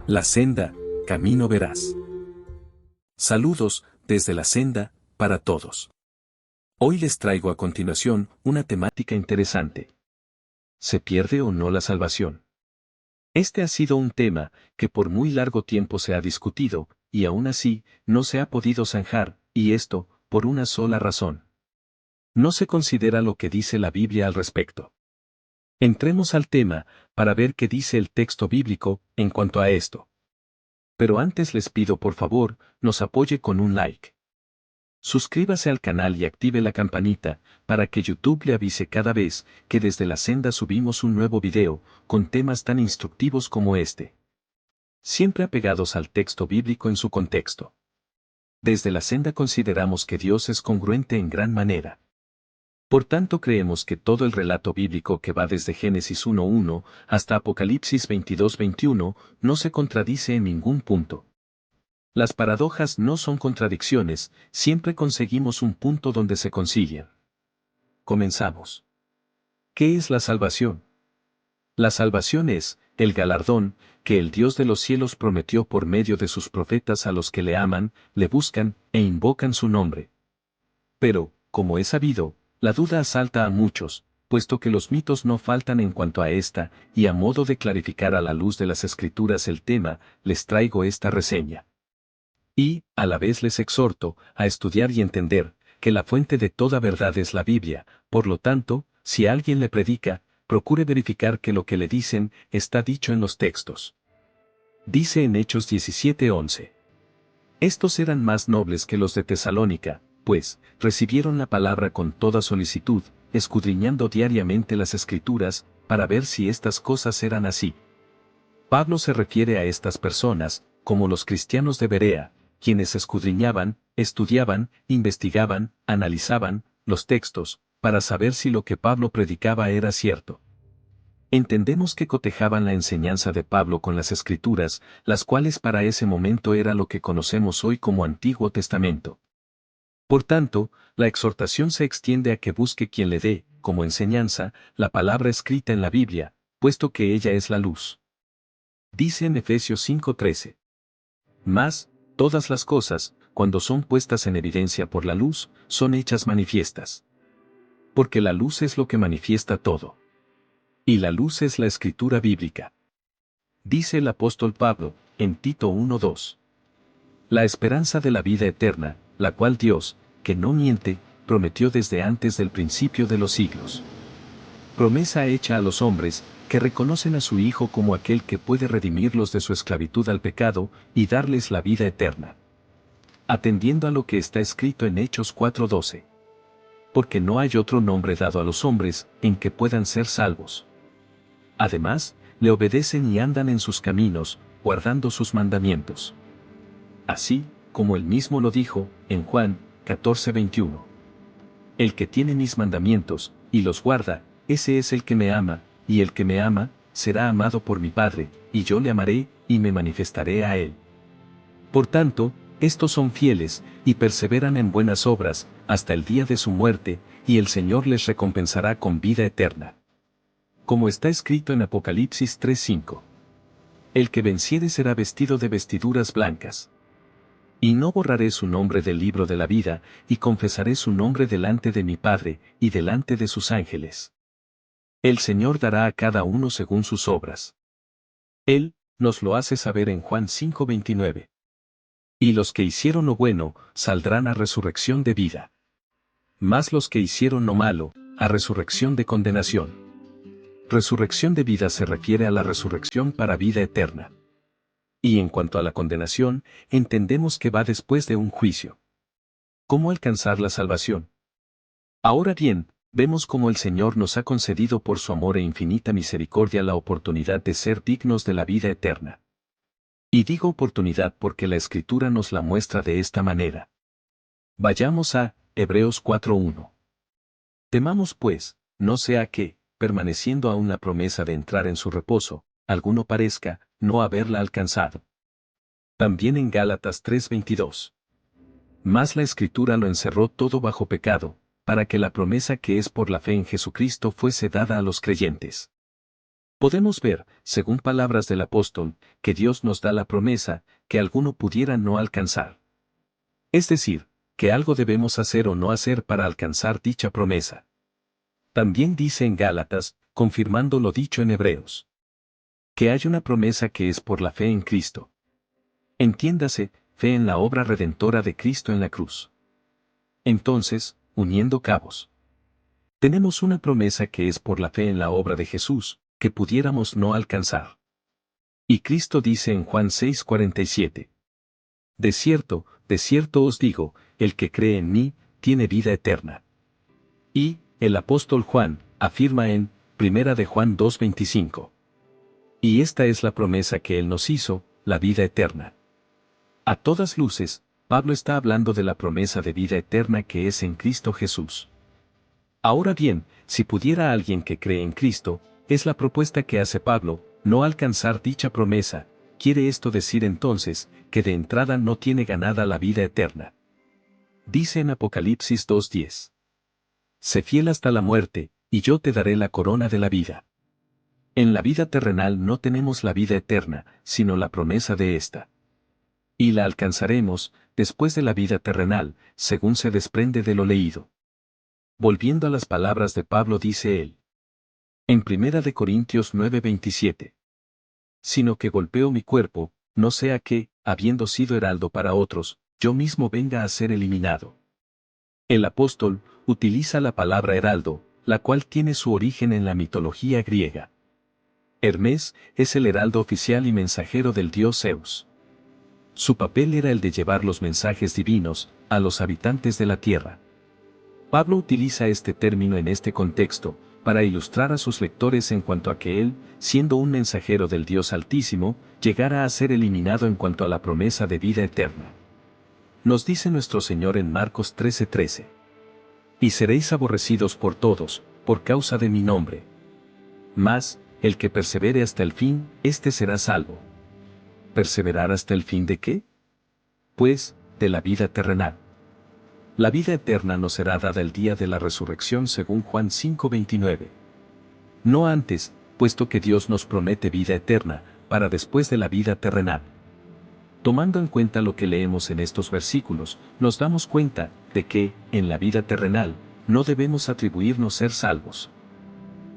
La senda, camino veraz. Saludos, desde la senda, para todos. Hoy les traigo a continuación una temática interesante. ¿Se pierde o no la salvación? Este ha sido un tema que por muy largo tiempo se ha discutido, y aún así, no se ha podido zanjar, y esto, por una sola razón. No se considera lo que dice la Biblia al respecto. Entremos al tema, para ver qué dice el texto bíblico, en cuanto a esto. Pero antes les pido por favor, nos apoye con un like. Suscríbase al canal y active la campanita, para que YouTube le avise cada vez que desde la senda subimos un nuevo video, con temas tan instructivos como este. Siempre apegados al texto bíblico en su contexto. Desde la senda consideramos que Dios es congruente en gran manera. Por tanto creemos que todo el relato bíblico que va desde Génesis 1:1 hasta Apocalipsis 22:21 no se contradice en ningún punto. Las paradojas no son contradicciones, siempre conseguimos un punto donde se consiguen. Comenzamos. ¿Qué es la salvación? La salvación es el galardón que el Dios de los cielos prometió por medio de sus profetas a los que le aman, le buscan e invocan su nombre. Pero, como es sabido, la duda asalta a muchos, puesto que los mitos no faltan en cuanto a esta, y a modo de clarificar a la luz de las Escrituras el tema, les traigo esta reseña. Y, a la vez les exhorto, a estudiar y entender, que la fuente de toda verdad es la Biblia, por lo tanto, si alguien le predica, procure verificar que lo que le dicen está dicho en los textos. Dice en Hechos 17:11. Estos eran más nobles que los de Tesalónica, pues, recibieron la palabra con toda solicitud, escudriñando diariamente las Escrituras, para ver si estas cosas eran así. Pablo se refiere a estas personas, como los cristianos de Berea, quienes escudriñaban, estudiaban, investigaban, analizaban, los textos, para saber si lo que Pablo predicaba era cierto. Entendemos que cotejaban la enseñanza de Pablo con las Escrituras, las cuales para ese momento era lo que conocemos hoy como Antiguo Testamento. Por tanto, la exhortación se extiende a que busque quien le dé, como enseñanza, la palabra escrita en la Biblia, puesto que ella es la luz. Dice en Efesios 5:13. Mas, todas las cosas, cuando son puestas en evidencia por la luz, son hechas manifiestas. Porque la luz es lo que manifiesta todo. Y la luz es la escritura bíblica. Dice el apóstol Pablo, en Tito 1:2. La esperanza de la vida eterna, la cual Dios, que no miente, prometió desde antes del principio de los siglos. Promesa hecha a los hombres, que reconocen a su Hijo como aquel que puede redimirlos de su esclavitud al pecado, y darles la vida eterna. Atendiendo a lo que está escrito en Hechos 4:12. Porque no hay otro nombre dado a los hombres, en que puedan ser salvos. Además, le obedecen y andan en sus caminos, guardando sus mandamientos. Así, como él mismo lo dijo, en Juan 14:21. El que tiene mis mandamientos, y los guarda, ese es el que me ama, y el que me ama, será amado por mi Padre, y yo le amaré, y me manifestaré a él. Por tanto, estos son fieles, y perseveran en buenas obras, hasta el día de su muerte, y el Señor les recompensará con vida eterna. Como está escrito en Apocalipsis 3:5. El que venciere será vestido de vestiduras blancas. Y no borraré su nombre del libro de la vida, y confesaré su nombre delante de mi Padre, y delante de sus ángeles. El Señor dará a cada uno según sus obras. Él nos lo hace saber en Juan 5:29. Y los que hicieron lo bueno, saldrán a resurrección de vida. Mas los que hicieron lo malo, a resurrección de condenación. Resurrección de vida se refiere a la resurrección para vida eterna. Y en cuanto a la condenación, entendemos que va después de un juicio. ¿Cómo alcanzar la salvación? Ahora bien, vemos cómo el Señor nos ha concedido por su amor e infinita misericordia la oportunidad de ser dignos de la vida eterna. Y digo oportunidad porque la Escritura nos la muestra de esta manera. Vayamos a Hebreos 4:1. Temamos pues, no sea que, permaneciendo aún la promesa de entrar en su reposo, alguno parezca no haberla alcanzado. También en Gálatas 3:22. Mas la Escritura lo encerró todo bajo pecado, para que la promesa que es por la fe en Jesucristo fuese dada a los creyentes. Podemos ver, según palabras del apóstol, que Dios nos da la promesa que alguno pudiera no alcanzar. Es decir, que algo debemos hacer o no hacer para alcanzar dicha promesa. También dice en Gálatas, confirmando lo dicho en Hebreos, que hay una promesa que es por la fe en Cristo. Entiéndase, fe en la obra redentora de Cristo en la cruz. Entonces, uniendo cabos, tenemos una promesa que es por la fe en la obra de Jesús, que pudiéramos no alcanzar. Y Cristo dice en Juan 6:47. De cierto os digo, el que cree en mí, tiene vida eterna. Y, el apóstol Juan, afirma en, 1 de Juan 2:25. Y esta es la promesa que Él nos hizo, la vida eterna. A todas luces, Pablo está hablando de la promesa de vida eterna que es en Cristo Jesús. Ahora bien, si pudiera alguien que cree en Cristo, es la propuesta que hace Pablo, no alcanzar dicha promesa, quiere esto decir entonces, que de entrada no tiene ganada la vida eterna. Dice en Apocalipsis 2:10. Sé fiel hasta la muerte, y yo te daré la corona de la vida. En la vida terrenal no tenemos la vida eterna, sino la promesa de esta. Y la alcanzaremos, después de la vida terrenal, según se desprende de lo leído. Volviendo a las palabras de Pablo dice él. En 1 de Corintios 9:27. Sino que golpeo mi cuerpo, no sea que, habiendo sido heraldo para otros, yo mismo venga a ser eliminado. El apóstol utiliza la palabra heraldo, la cual tiene su origen en la mitología griega. Hermes es el heraldo oficial y mensajero del dios Zeus. Su papel era el de llevar los mensajes divinos a los habitantes de la tierra. Pablo utiliza este término en este contexto, para ilustrar a sus lectores en cuanto a que él, siendo un mensajero del Dios Altísimo, llegara a ser eliminado en cuanto a la promesa de vida eterna. Nos dice nuestro Señor en Marcos 13:13. Y seréis aborrecidos por todos, por causa de mi nombre. Mas, el que persevere hasta el fin, éste será salvo. ¿Perseverar hasta el fin de qué? Pues, de la vida terrenal. La vida eterna nos será dada el día de la resurrección según Juan 5:29. No antes, puesto que Dios nos promete vida eterna, para después de la vida terrenal. Tomando en cuenta lo que leemos en estos versículos, nos damos cuenta de que, en la vida terrenal, no debemos atribuirnos ser salvos,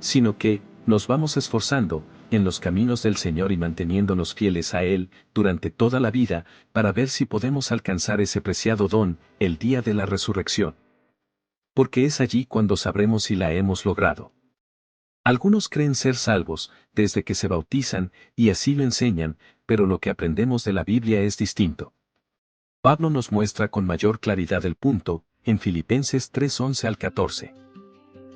sino que, nos vamos esforzando, en los caminos del Señor y manteniéndonos fieles a Él, durante toda la vida, para ver si podemos alcanzar ese preciado don, el día de la resurrección. Porque es allí cuando sabremos si la hemos logrado. Algunos creen ser salvos, desde que se bautizan, y así lo enseñan, pero lo que aprendemos de la Biblia es distinto. Pablo nos muestra con mayor claridad el punto, en Filipenses 3:11 al 14.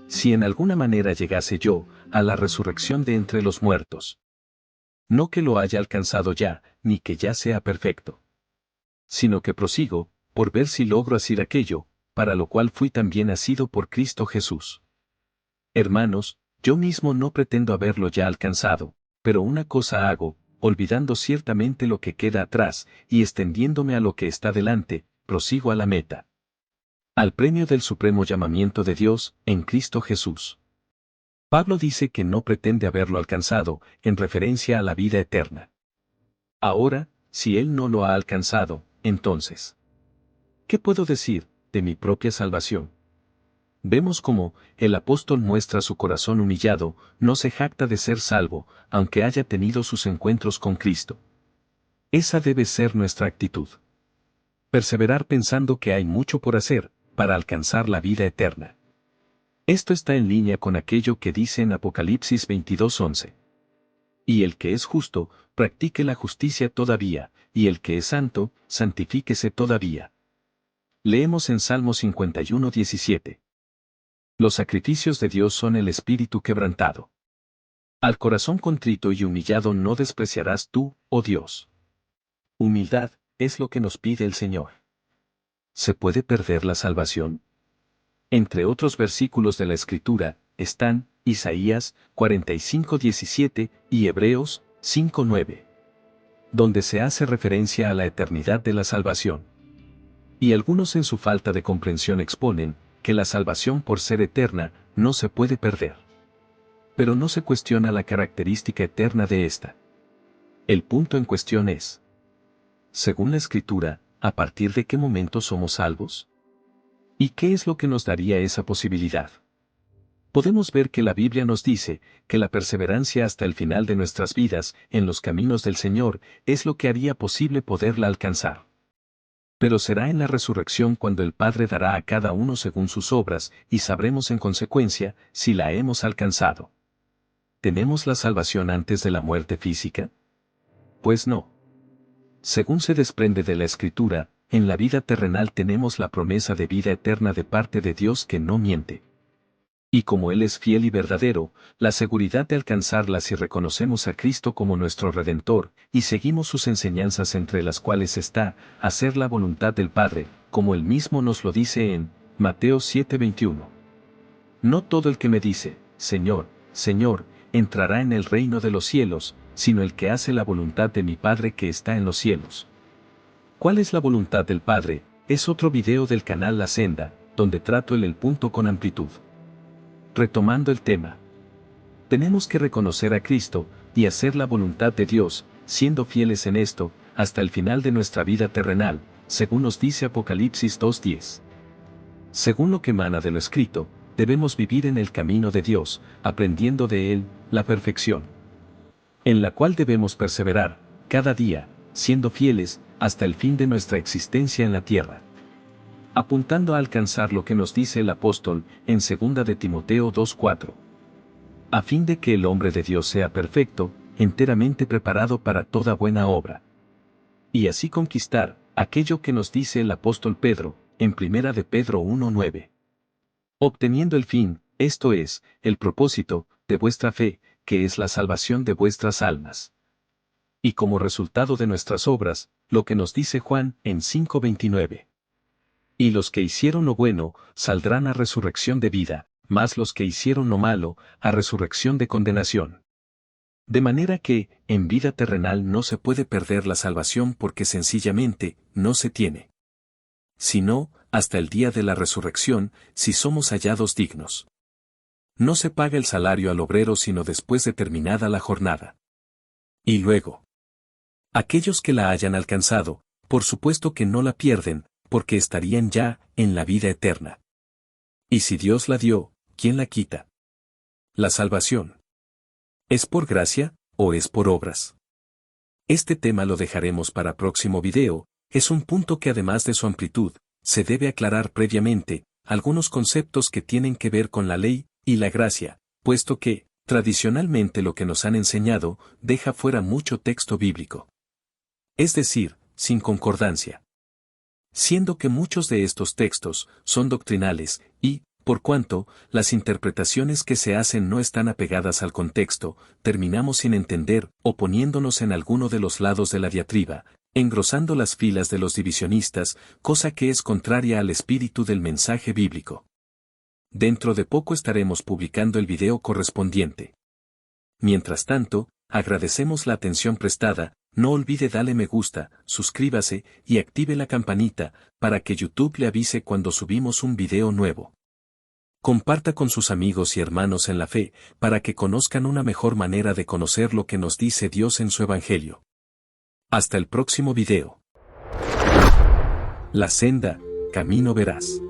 Si en alguna manera llegase yo, a la resurrección de entre los muertos. No que lo haya alcanzado ya, ni que ya sea perfecto. Sino que prosigo, por ver si logro asir aquello, para lo cual fui también nacido por Cristo Jesús. Hermanos, yo mismo no pretendo haberlo ya alcanzado, pero una cosa hago, olvidando ciertamente lo que queda atrás, y extendiéndome a lo que está delante, prosigo a la meta. Al premio del supremo llamamiento de Dios, en Cristo Jesús. Pablo dice que no pretende haberlo alcanzado, en referencia a la vida eterna. Ahora, si él no lo ha alcanzado, entonces, ¿qué puedo decir de mi propia salvación? Vemos cómo el apóstol muestra su corazón humillado, no se jacta de ser salvo, aunque haya tenido sus encuentros con Cristo. Esa debe ser nuestra actitud. Perseverar pensando que hay mucho por hacer, para alcanzar la vida eterna. Esto está en línea con aquello que dice en Apocalipsis 22:11. Y el que es justo, practique la justicia todavía, y el que es santo, santifíquese todavía. Leemos en Salmo 51:17. Los sacrificios de Dios son el espíritu quebrantado. Al corazón contrito y humillado no despreciarás tú, oh Dios. Humildad, es lo que nos pide el Señor. ¿Se puede perder la salvación? Entre otros versículos de la Escritura, están Isaías 45:17 y Hebreos 5:9, donde se hace referencia a la eternidad de la salvación. Y algunos en su falta de comprensión exponen que la salvación por ser eterna no se puede perder. pero no se cuestiona la característica eterna de esta. El punto en cuestión es, según la Escritura, ¿a partir de qué momento somos salvos? ¿Y qué es lo que nos daría esa posibilidad? Podemos ver que la Biblia nos dice que la perseverancia hasta el final de nuestras vidas en los caminos del Señor es lo que haría posible poderla alcanzar. Pero será en la resurrección cuando el Padre dará a cada uno según sus obras y sabremos en consecuencia si la hemos alcanzado. ¿Tenemos la salvación antes de la muerte física? Pues no. Según se desprende de la Escritura, en la vida terrenal tenemos la promesa de vida eterna de parte de Dios que no miente. Y como Él es fiel y verdadero, la seguridad de alcanzarla si reconocemos a Cristo como nuestro Redentor, y seguimos sus enseñanzas entre las cuales está, hacer la voluntad del Padre, como Él mismo nos lo dice en Mateo 7:21. No todo el que me dice, Señor, Señor, entrará en el reino de los cielos, sino el que hace la voluntad de mi Padre que está en los cielos. ¿Cuál es la voluntad del Padre? Es otro video del canal La Senda, donde trato el punto con amplitud. Retomando el tema. Tenemos que reconocer a Cristo y hacer la voluntad de Dios, siendo fieles en esto, hasta el final de nuestra vida terrenal, según nos dice Apocalipsis 2:10. Según lo que emana de lo escrito, debemos vivir en el camino de Dios, aprendiendo de Él, la perfección, en la cual debemos perseverar, cada día, siendo fieles, hasta el fin de nuestra existencia en la tierra. Apuntando a alcanzar lo que nos dice el apóstol en 2 de Timoteo 2:4. A fin de que el hombre de Dios sea perfecto, enteramente preparado para toda buena obra. Y así conquistar aquello que nos dice el apóstol Pedro, en 1 de Pedro 1:9. Obteniendo el fin, esto es, el propósito, de vuestra fe, que es la salvación de vuestras almas. Y como resultado de nuestras obras, lo que nos dice Juan en 5:29. Y los que hicieron lo bueno, saldrán a resurrección de vida, mas los que hicieron lo malo, a resurrección de condenación. De manera que, en vida terrenal no se puede perder la salvación porque sencillamente, no se tiene. Sino, hasta el día de la resurrección, si somos hallados dignos. No se paga el salario al obrero sino después de terminada la jornada. Y luego, aquellos que la hayan alcanzado, por supuesto que no la pierden, porque estarían ya en la vida eterna. Y si Dios la dio, ¿quién la quita? La salvación. ¿Es por gracia, o es por obras? Este tema lo dejaremos para próximo video, es un punto que además de su amplitud, se debe aclarar previamente, algunos conceptos que tienen que ver con la ley y la gracia, puesto que, tradicionalmente lo que nos han enseñado, deja fuera mucho texto bíblico. Es decir, sin concordancia. Siendo que muchos de estos textos son doctrinales y, por cuanto, las interpretaciones que se hacen no están apegadas al contexto, terminamos sin entender o poniéndonos en alguno de los lados de la diatriba, engrosando las filas de los divisionistas, cosa que es contraria al espíritu del mensaje bíblico. Dentro de poco estaremos publicando el video correspondiente. Mientras tanto, agradecemos la atención prestada. No olvide darle me gusta, suscríbase y active la campanita para que YouTube le avise cuando subimos un video nuevo. Comparta con sus amigos y hermanos en la fe para que conozcan una mejor manera de conocer lo que nos dice Dios en su Evangelio. Hasta el próximo video. La senda, camino veraz.